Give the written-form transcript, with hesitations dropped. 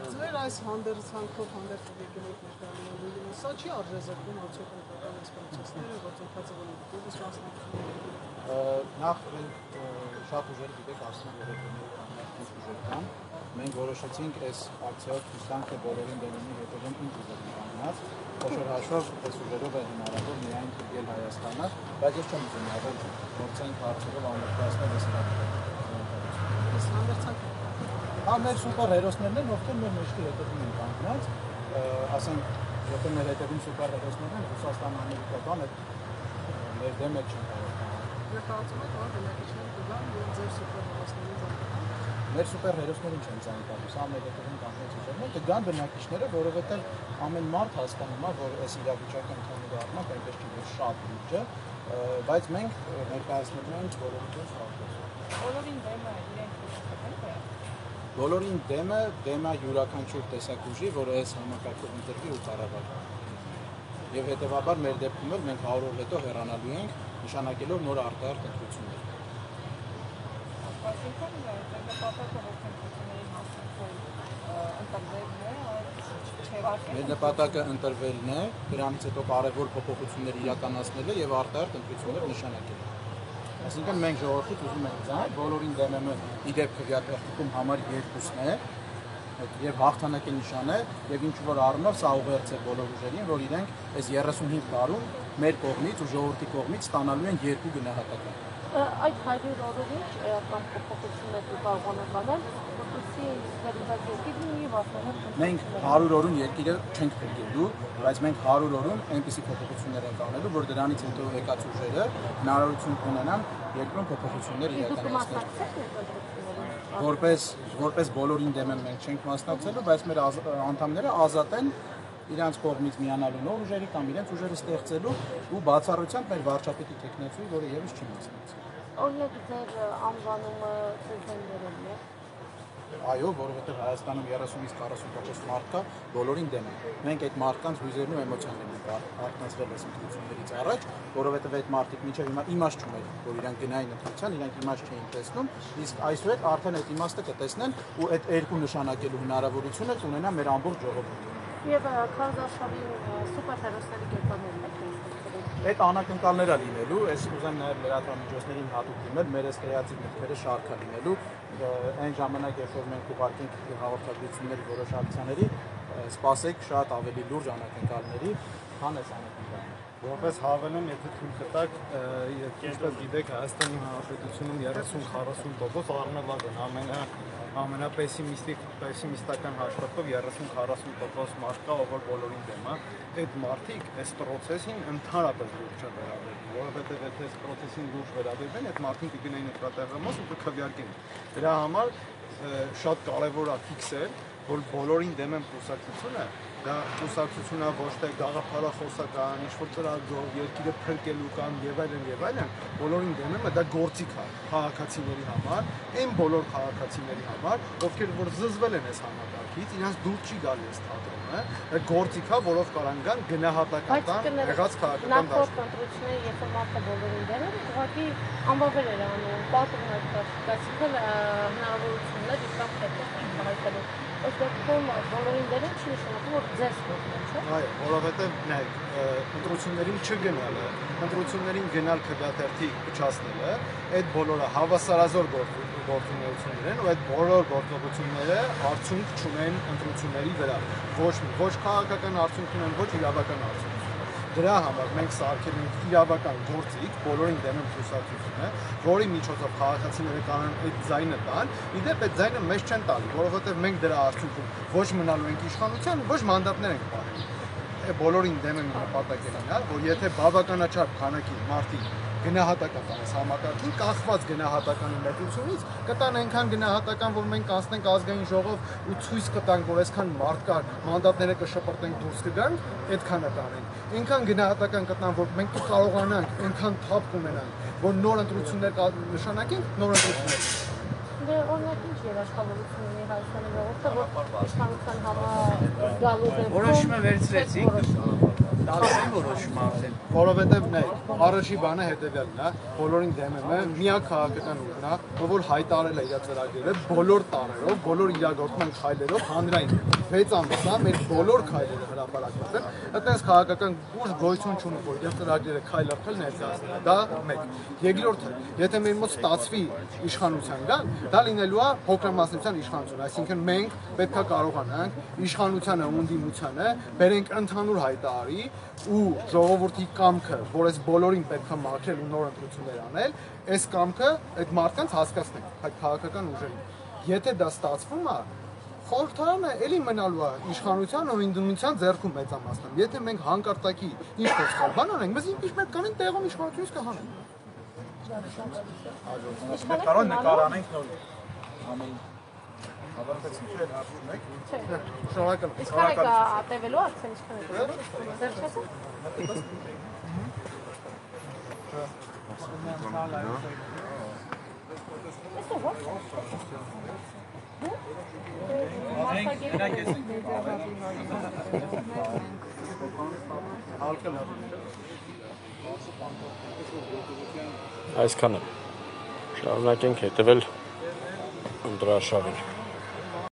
Ձեր այս հանդերձանքով հանդերձ եկել եք ներկայացնում, սա չի արժեզրկում հոգեբանական այս պրոցեսները, գործընթացը որևէ մասնակցություն նախ շատ ուժեր գիտեք ասում երեքներ մենք որոշեցինք այս ակցիայով ցույց բոլորին դերունի հետևում ինչ ուզում կանգնած խոշոր հաշվով այս ուժերով է հնարավոր միայն թողել Հայաստանը, բայց ես չեմ ուզում ավել փորձենք հարցերով ամրապնդել այս հանդերձանքը Հա մեր սուպեր հերոսներն են, ովքեր մեր մեջքի հետևում են կանգնած, ասենք, եթե մեր հետևում սուպեր հերոսներն են, Ռուսաստան, Ամերիկական, մեր դեմ էլ չեն կարող կանգնել։ Եվ կարծում եք, որ բնակիչները կգան եւ ձեր սուպեր հերոսներին զանգան։ Մեր սուպեր հերոսներին չեն զանգանում, սա մեր հետևում կանգնած ուժերն են, կգան բնակիչները, որովհետեւ ամեն մարդ հասկանում է, որ այս իրավիճակը ընդհանուր առմամբ այնպես չի, որ շատ լուրջ է, բայց մենք ներկայացնում ենք որովհետեւ Բոլորին դեմը իրենք Բոլորին դեմը յուրաքանչյուր տեսակ ուժի, որը այս համակարգով ընտրվի ու կառավարվի։ Եվ հետևաբար մեր դեպքում էլ մենք 100 օր հետո հեռանալու ենք, նշանակելով նոր արտահայտ ընտրություններ։ Այսինքն նպատակը հոգեբանների ընտրվելն է, Մեր նպատակը ընտրվելն է, դրանից հետո կարևոր փոփոխություններ իրականացնելը եւ արտահայտ ընտրություններ նշանակելը։ Այսինքն մենք ժողովրդից ուզում ենք ցան բոլորին դեմը իդեպ քվեատերտիկում համար 2-ն է եւ հաղթանակի նշան է եւ ինչ որ առումով սա ուղերձ է բոլոր ուժերին որ իրենք այս 35 տարում մեր կողմից ու ժողովրդի կողմից ստանալու են 2 գնահատական այդ 100 օրերից էական փոփոխություններ կարողանան անել որպեսզի վերջնական երկիրը ունի վաստակած մենք 100 օրում երկիրը չենք փրկելու բայց մենք 100 օրում այնպիսի փոփոխություններ ենք անելու որ դրանից հետո եկած ուժերը հնարավորություն ունենան երկրում փոփոխություններ իրականացնել որպես բոլորին դեմ մենք չենք մասնակցելու բայց մեր անդամները ազատ են իրանց կողմից միանալու նոր ուժերի կամ իրենց ուժերը ստեղծելու ու բացառությամբ մեր վարչապետի տեխնացուի, որը եւս չի մասնակցել։ Օրինակ ձեր անվանումը ծեզեններն է։ Այո, որովհետեւ Հայաստանում 30-ից 40% մարդ կա, բոլորին դեմ է։ Մենք այդ մարդկանց հույզերն ու էմոցիաներն ենք արտնացրել այս ընտրություններից առաջ, որովհետեւ այդ մարդիկ մինչեւ հիմա իմաստ չունեն, որ իրանք գնային ընտրության, իրանք իմաստ չէին տեսնում, իսկ այսօր արդեն այդ իմաստը կտեսնեն ու այդ երկու նշանակելու հնարավորությունը կունենա մեր ամբողջ ժողովուրդը։ Եվ քարոզարշավի սուպեր հերոսների կերպարներն եք Այդ անակնկալները լինելու, ես ուզեմ նաև լրատվամիջոցներին հատուկ դիմել, մեր այս քրեատիվ մտքերը շարքը լինելու, այն ժամանակ, երբ որ մենք ուղարկենք հաղորդագրությունների որոշ ակցիաների, սպասեք շատ ավելի լուրջ անակնկալների, քան այս անակնկալները։ Որպես հավելում, եթե թույլ կտաք, ինչպես գիտեք, Հայաստանի Հանրապետությունում 30-40% առնվազն ամենապեսիմիստական հաշվարկով 30-40% մարդ կա, ով բոլորին դեմ է, այդ մարդիկ այս պրոցեսին ընդհանրապես լուրջ չեն վերաբերվում, որովհետև եթե այս պրոցեսին լուրջ վերաբերվեն, այդ մարդիկ կգնային նկատառումս ու կքվեարկեն։ Դրա համար շատ կարևոր է ֆիքսել, որ բոլորին դեմ են կուսակցությունը, դա կուսակցությունն է ոչ թե գաղափարախոսական, ինչ-որ ծրագրով երկիրը փրկելու կամ եւ այլն, բոլորին դեմ է, դա գործիք է քաղաքացիների համար, այն բոլոր քաղաքացիների համար, ովքեր որ զզվել են այս համակարգից, իրենց դուր չի գալի այս թատրոնը, դա գործիք է, որով կարան գան գնահատական տան եղած քաղաքական դաշտում։ Ընտրությունների երբ մարդը բոլորին դեմ է, ուղղակի անբավեր էր անում, պատրում էր կասիկալ հնարավորություններ իսկական հետո հայտնելու։ Այս դեպքում բոլորին դեմ չի նշանակում, որ ձեզ կողմն է, չէ՞։ Այո, որովհետև նայեք, ընտրություններին չգնալը, ընտրություններին գնալ քվեաթերթի փչացնելը, այդ բոլորը հավասարազոր գործունեություններ են ու այդ բոլոր գործողությունները արդյունք չունեն ընտրությունների վրա։ Ոչ քաղաքական արդյունք ունեն, ոչ իրավական արդյունք։ Դրա համար մենք սարքել ենք իրավական գործիք, բոլորին դեմ են կուսակցությունը, որի միջոցով քաղաքացիները կարող են այդ ձայնը տան, իդեպ այդ ձայնը մեզ չեն տալի, որովհետև մենք դրա արդյունքում ոչ մնալու ենք իշխանության, ոչ մանդատներ ենք πάρել։ Բոլորին դեմ են նպատակ է լինել, որ եթե բավականաչափ քանակի մարդիկ գնահատական տանես համակարգին, կախված գնահատականի մեծությունից, կտան այնքան գնահատական, որ մենք կանցնենք ազգային ժողով ու ցույց կտանք, որ այսքան մարդ կար, մանդատները կշպրտենք դուրս կգանք, այդքանը կանենք։ Այնքան գնահատական կտան, որ մենք կկարողանանք այնքան թափ կունենանք, որ նոր ընտրություններ նշանակենք, նոր ընտրություններ։ Դե օրինակ ինչ երաշխավորություն ունի Հայաստանի ժողովուրդը, որ իշխանության համա գալու դեպքում որոշումը վերցրեցիք, դասի որոշումը արդեն։ Որովհետև առաջի բանը հետևյալն է, բոլորին դեմ եմ, միակ քաղաքական ուժն է, որ հայտարարել է իր ծրագրերը բոլոր տարերով, բոլոր իրագործման քայլերով հանրային 6 ամսա մեր բոլոր քայլերը հրապարակված են, այդպես քաղաքական ուժ գոյություն չունի, որ իր ծրագրերը քայլ առ քայլ ներկայացնել։ Դա մեկ։ Երկրորդը, եթե մեր մոտ ստացվի իշխանության գալ, դա լինելու է փոքրամասնության իշխանություն, այսինքն մենք պետք է կարողանանք իշխանությանը ու ընդդիմությանը բերենք ընդհանուր հայտարարի ու ժողովրդի կամքը, որ այս բոլորին պետք է մաքրել ու նոր ընտրություններ անել, այս կամքը այդ մարդկանց հասկացնենք, այդ քաղաքական ուժերին։ Եթե դա ստացվում է, խորհրդարանը էլի մնալու է իշխանության ու ընդդիմության ձեռքում մեծամասնում։ Եթե մենք հանկարծակի ինչ խոսքալ բան անենք, մեզ ինչ պետք անենք, տեղում իշխանությունից կհանենք։ Կարող նկարանենք նոր ամեն ավարտեցին չէ հարցում եք։ Շնորհակալ եմ։ Ինչքան եք ատևելու արդեն ինչքան եք ատևելու։ Ձեր Այսքանը շարունակենք հետևել ընտրարշավին։